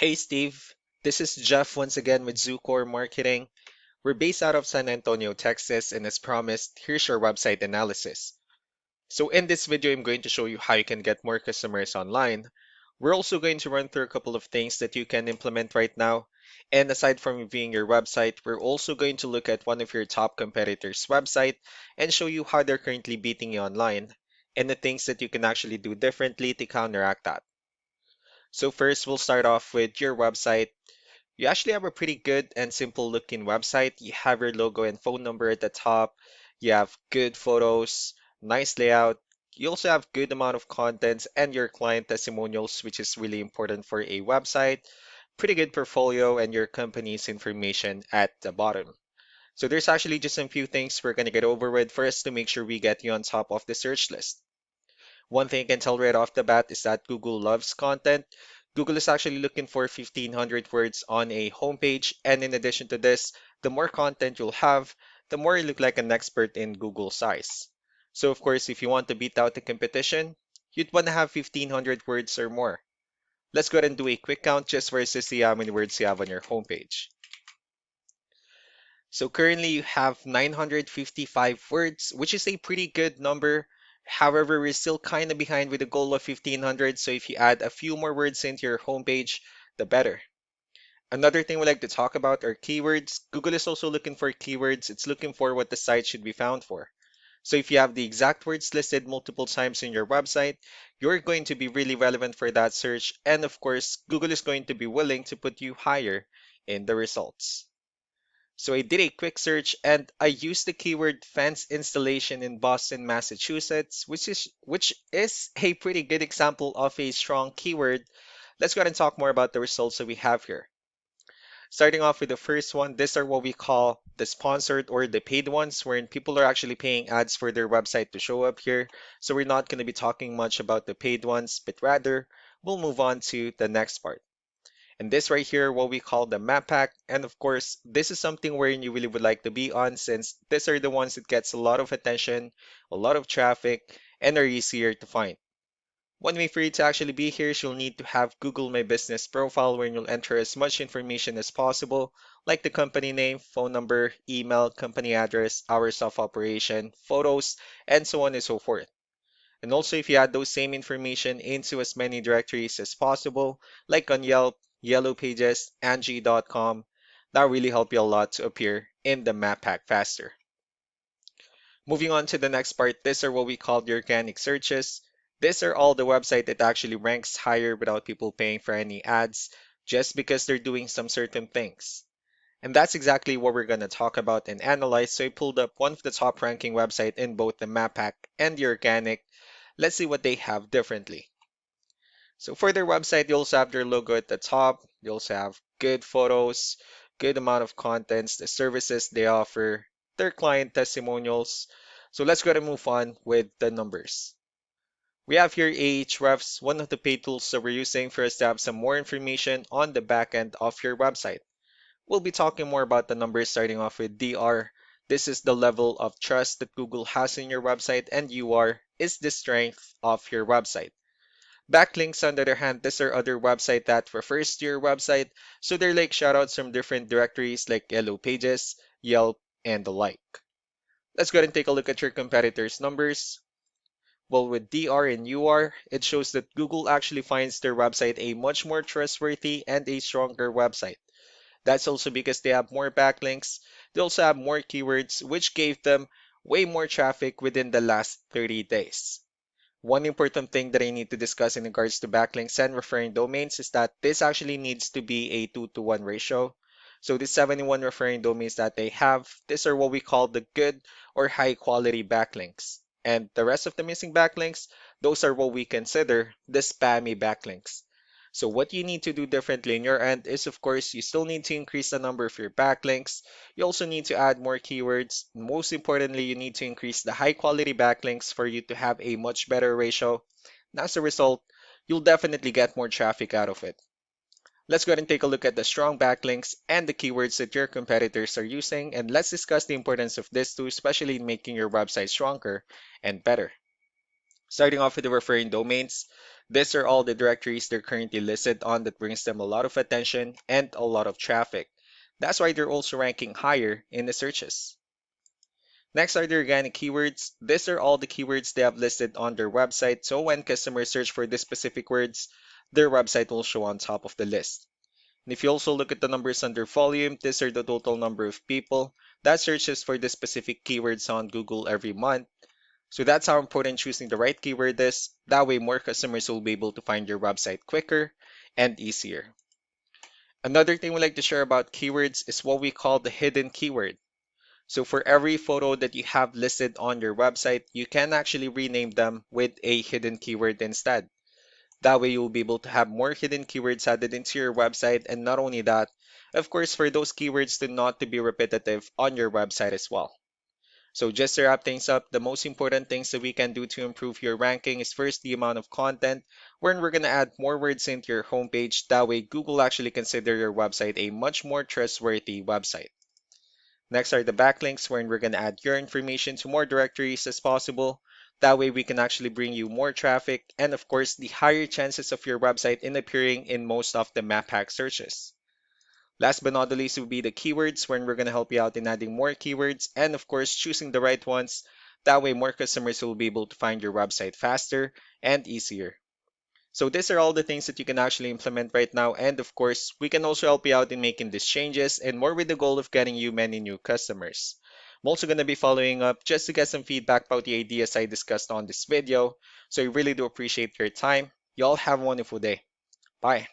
Hey Steve, this is Jeff once again with Zucore Marketing. We're based out of San Antonio, Texas, and as promised, here's your website analysis. So in this video, I'm going to show you how you can get more customers online. We're also going to run through a couple of things that you can implement right now. And aside from reviewing your website, we're also going to look at one of your top competitors' website and show you how they're currently beating you online and the things that you can actually do differently to counteract that. So first, we'll start off with your website. You actually have a pretty good and simple looking website. You have your logo and phone number at the top. You have good photos, nice layout. You also have good amount of contents and your client testimonials, which is really important for a website. Pretty good portfolio and your company's information at the bottom. So there's actually just a few things we're going to get over with first to make sure we get you on top of the search list. One thing I can tell right off the bat is that Google loves content. Google is actually looking for 1,500 words on a homepage. And in addition to this, the more content you'll have, the more you look like an expert in Google size. So of course, if you want to beat out the competition, you'd want to have 1,500 words or more. Let's go ahead and do a quick count just versus see how many words you have on your homepage. So currently you have 955 words, which is a pretty good number. However, we're still kind of behind with the goal of 1500, so if you add a few more words into your homepage, the better. Another thing we like to talk about are keywords. Google is also looking for keywords. It's looking for what the site should be found for. So if you have the exact words listed multiple times in your website, you're going to be really relevant for that search. And of course, Google is going to be willing to put you higher in the results. So I did a quick search and I used the keyword fence installation in Boston, Massachusetts, which is a pretty good example of a strong keyword. Let's go ahead and talk more about the results that we have here. Starting off with the first one, these are what we call the sponsored or the paid ones, wherein people are actually paying ads for their website to show up here. So we're not going to be talking much about the paid ones, but rather we'll move on to the next part. And this right here, what we call the map pack. And of course, this is something where you really would like to be on since these are the ones that gets a lot of attention, a lot of traffic, and are easier to find. One way for you to actually be here is you'll need to have Google My Business profile where you'll enter as much information as possible, like the company name, phone number, email, company address, hours of operation, photos, and so on and so forth. And also, if you add those same information into as many directories as possible, like on Yelp, Yellow Pages, Angie.com, that really help you a lot to appear in the map pack faster. Moving on to the next part, these are what we call the organic searches. These are all the website that actually ranks higher without people paying for any ads, just because they're doing some certain things. And that's exactly what we're going to talk about and analyze. So I pulled up one of the top ranking website in both the map pack and the organic. Let's see what they have differently. So for their website, you also have their logo at the top. You also have good photos, good amount of contents, the services they offer, their client testimonials. So let's go ahead and move on with the numbers. We have here Ahrefs, one of the paid tools that we're using for us to have some more information on the back end of your website. We'll be talking more about the numbers starting off with DR. This is the level of trust that Google has in your website, and UR is the strength of your website. Backlinks, on the other hand, these are other website that refers to your website, so they're like shoutouts from different directories like Yellow Pages, Yelp, and the like. Let's go ahead and take a look at your competitors' numbers. Well, with DR and UR, it shows that Google actually finds their website a much more trustworthy and a stronger website. That's also because they have more backlinks. They also have more keywords, which gave them way more traffic within the last 30 days. One important thing that I need to discuss in regards to backlinks and referring domains is that this actually needs to be a 2 to 1 ratio. So the 71 referring domains that they have, these are what we call the good or high quality backlinks. And the rest of the missing backlinks, those are what we consider the spammy backlinks. So what you need to do differently in your end is, of course, you still need to increase the number of your backlinks. You also need to add more keywords. Most importantly, you need to increase the high quality backlinks for you to have a much better ratio. And as a result, you'll definitely get more traffic out of it. Let's go ahead and take a look at the strong backlinks and the keywords that your competitors are using, and let's discuss the importance of this too, especially in making your website stronger and better. Starting off with the referring domains, These are all the directories they're currently listed on that brings them a lot of attention and a lot of traffic. That's why they're also ranking higher in the searches. Next are the organic keywords. These are all the keywords they have listed on their website, so when customers search for these specific words, their website will show on top of the list. And if you also look at the numbers under volume, these are the total number of people that searches for the specific keywords on Google every month. So that's how important choosing the right keyword is. That way more customers will be able to find your website quicker and easier. Another thing we like to share about keywords is what we call the hidden keyword. So for every photo that you have listed on your website, you can actually rename them with a hidden keyword instead. That way you'll be able to have more hidden keywords added into your website, and not only that, of course, for those keywords to not to be repetitive on your website as well. So just to wrap things up, the most important things that we can do to improve your ranking is first the amount of content, wherein we're going to add more words into your homepage. That way Google actually consider your website a much more trustworthy website. Next are the backlinks, wherein we're going to add your information to more directories as possible. That way we can actually bring you more traffic and of course the higher chances of your website in appearing in most of the map hack searches. Last but not the least will be the keywords, wherein we're going to help you out in adding more keywords and of course choosing the right ones. That way more customers will be able to find your website faster and easier. So these are all the things that you can actually implement right now. And of course, we can also help you out in making these changes and more with the goal of getting you many new customers. I'm also going to be following up just to get some feedback about the ideas I discussed on this video. So I really do appreciate your time. Y'all have a wonderful day. Bye.